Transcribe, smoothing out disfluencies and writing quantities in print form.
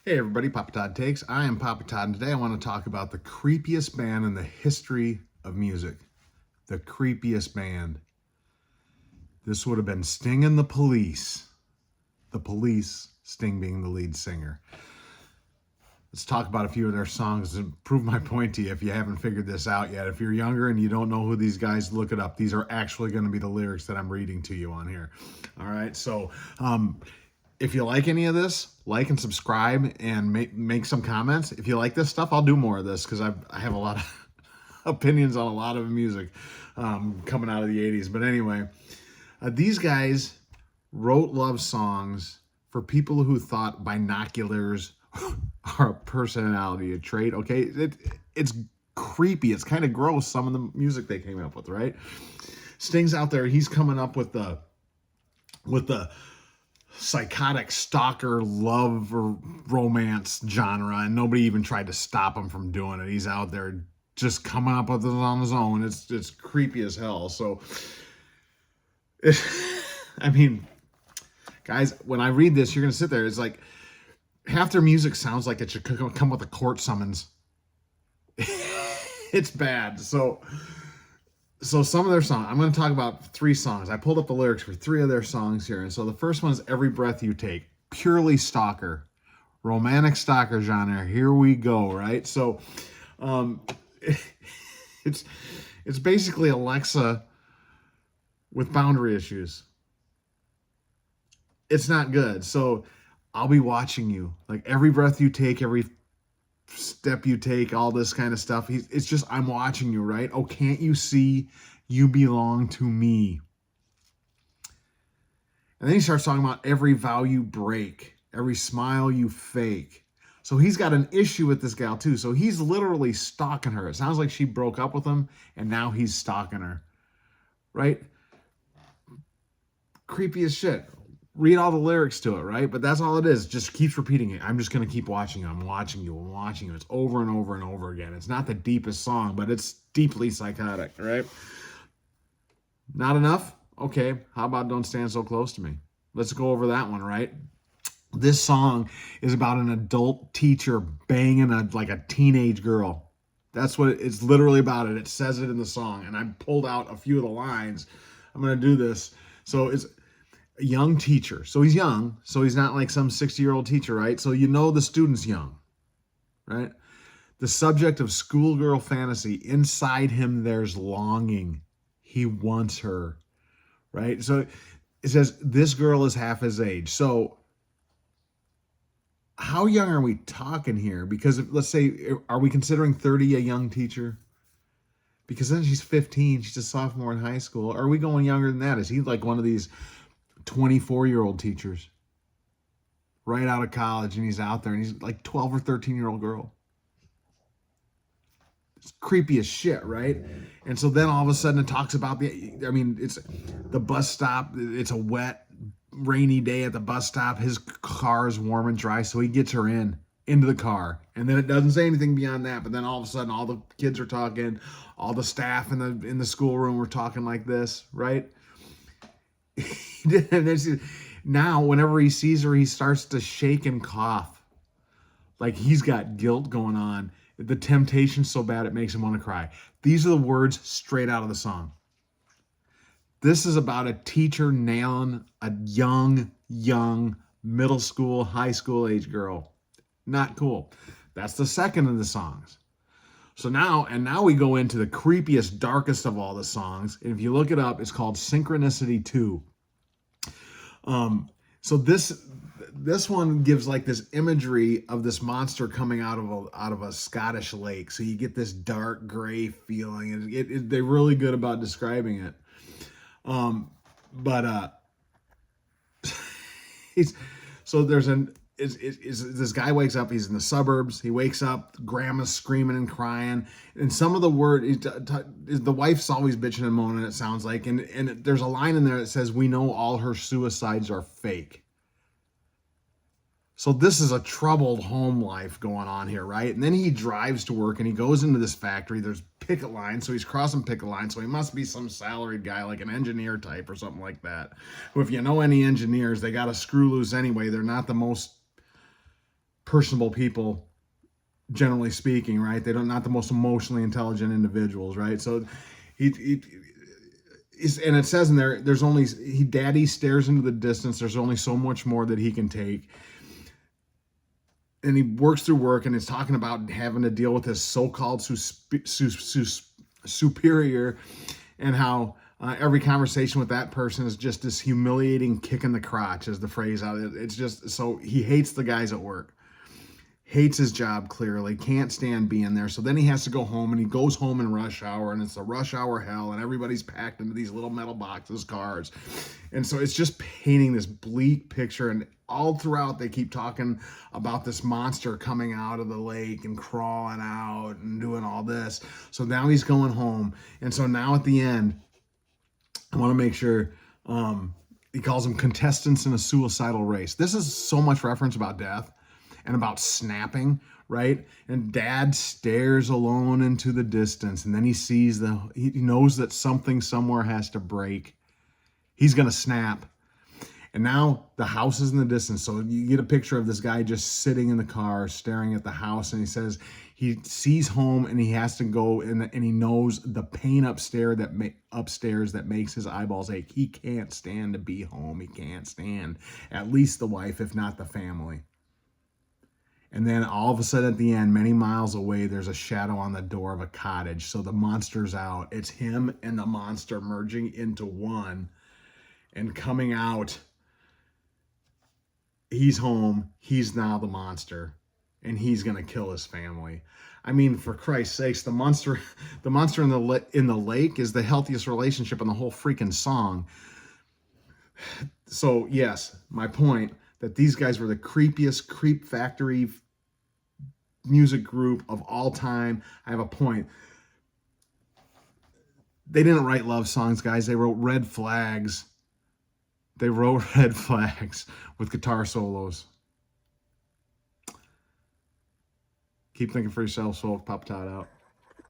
Hey everybody, Papa Todd Takes. I am Papa Todd, and today I want to talk about the creepiest band in the history of music. The creepiest band. This would have been Sting and the Police. The Police, Sting being the lead singer. Let's talk about a few of their songs and prove my point to you if you haven't figured this out yet. If you're younger and you don't know who these guys, look it up. These are actually going to be the lyrics that I'm reading to you on here. All right, so if you like any of this, like and subscribe and make some comments. If you like this stuff, I'll do more of this because I have a lot of opinions on a lot of music coming out of the 80s. But anyway, these guys wrote love songs for people who thought binoculars are a personality, a trait. Okay, it's creepy. It's kind of gross, some of the music they came up with, right? Sting's out there. He's coming up with the psychotic stalker love or romance genre, and nobody even tried to stop him from doing it. He's out there just coming up with it on his own. It's creepy as hell. So I mean, guys, when I read this, you're gonna sit there, it's like half their music sounds like it should come with a court summons. It's bad. So some of their songs, I'm going to talk about 3 songs. I pulled up the lyrics for 3 of their songs here. And so the first one is Every Breath You Take. Purely stalker. Romantic stalker genre. Here we go, right? So it's basically Alexa with boundary issues. It's not good. So I'll be watching you. Like every breath you take, every step you take, all this kind of stuff. It's just, I'm watching you, right? Oh, can't you see you belong to me? And then he starts talking about every vow you break, every smile you fake. So he's got an issue with this gal too. So he's literally stalking her. It sounds like she broke up with him and now he's stalking her, right? Creepy as shit. Read all the lyrics to it, right? But that's all it is. Just keeps repeating it. I'm just going to keep watching you. I'm watching you. I'm watching you. It's over and over and over again. It's not the deepest song, but it's deeply psychotic, right? Not enough? Okay. How about Don't Stand So Close to Me? Let's go over that one, right? This song is about an adult teacher banging a teenage girl. That's what it's literally about. It says it in the song. And I pulled out a few of the lines. I'm going to do this. So it's a young teacher. So he's young. So he's not like some 60-year-old teacher, right? So you know the student's young, right? The subject of schoolgirl fantasy. Inside him, there's longing. He wants her, right? So it says this girl is half his age. So how young are we talking here? Because let's say, are we considering 30 a young teacher? Because then she's 15. She's a sophomore in high school. Are we going younger than that? Is he like one of these 24-year-old teachers right out of college and he's out there and he's like 12 or 13-year-old girl? It's creepy as shit, right? And so then all of a sudden it talks about it's the bus stop. It's a wet, rainy day at the bus stop. His car is warm and dry, so he gets her into the car. And then it doesn't say anything beyond that, but then all of a sudden all the kids are talking, all the staff in the schoolroom were talking like this, right? Now, whenever he sees her, he starts to shake and cough. Like he's got guilt going on. The temptation's so bad it makes him want to cry. These are the words straight out of the song. This is about a teacher nailing a young middle school, high school age girl. Not cool. That's the second of the songs. So now we go into the creepiest, darkest of all the songs. And if you look it up, it's called Synchronicity 2. So this one gives like this imagery of this monster coming out of a Scottish lake. So you get this dark gray feeling, and they're really good about describing it. This guy wakes up, he's in the suburbs, he wakes up, grandma's screaming and crying, and some of the the wife's always bitching and moaning, it sounds like, and there's a line in there that says, we know all her suicides are fake. So this is a troubled home life going on here, right? And then he drives to work and he goes into this factory. There's picket lines, so he's crossing picket lines. So he must be some salaried guy, like an engineer type or something like that. Who, if you know any engineers, they got to screw loose anyway. They're not the most personable people, generally speaking, right? They don't, not the most emotionally intelligent individuals, right? So he and it says in there, there's only, daddy stares into the distance. There's only so much more that he can take. And he works through work, and is talking about having to deal with his so-called superior, and how every conversation with that person is just this humiliating kick in the crotch, is the phrase out. It's just, so he hates the guys at work, hates his job, clearly can't stand being there. So then he has to go home, and he goes home in rush hour, and it's a rush hour hell, and everybody's packed into these little metal boxes, cars. And so it's just painting this bleak picture. And all throughout, they keep talking about this monster coming out of the lake and crawling out and doing all this. So now he's going home. And so now at the end, I want to make sure, he calls them contestants in a suicidal race. This is so much reference about death and about snapping, right? And dad stares alone into the distance, and then he sees he knows that something somewhere has to break. He's going to snap. And now the house is in the distance. So you get a picture of this guy just sitting in the car, staring at the house. And he says he sees home, and he has to go, and he knows the pain upstairs that makes his eyeballs ache. He can't stand to be home. He can't stand at least the wife, if not the family. And then all of a sudden at the end, many miles away, there's a shadow on the door of a cottage. So the monster's out. It's him and the monster merging into one and coming out. He's home. He's now the monster, and he's going to kill his family. I mean, for Christ's sakes, the monster in the lake is the healthiest relationship in the whole freaking song. So yes, my point, that these guys were the creepiest creep factory music group of all time. I have a point. They didn't write love songs, guys. They wrote red flags. They wrote red flags with guitar solos. Keep thinking for yourselves, folks. Pop Todd out.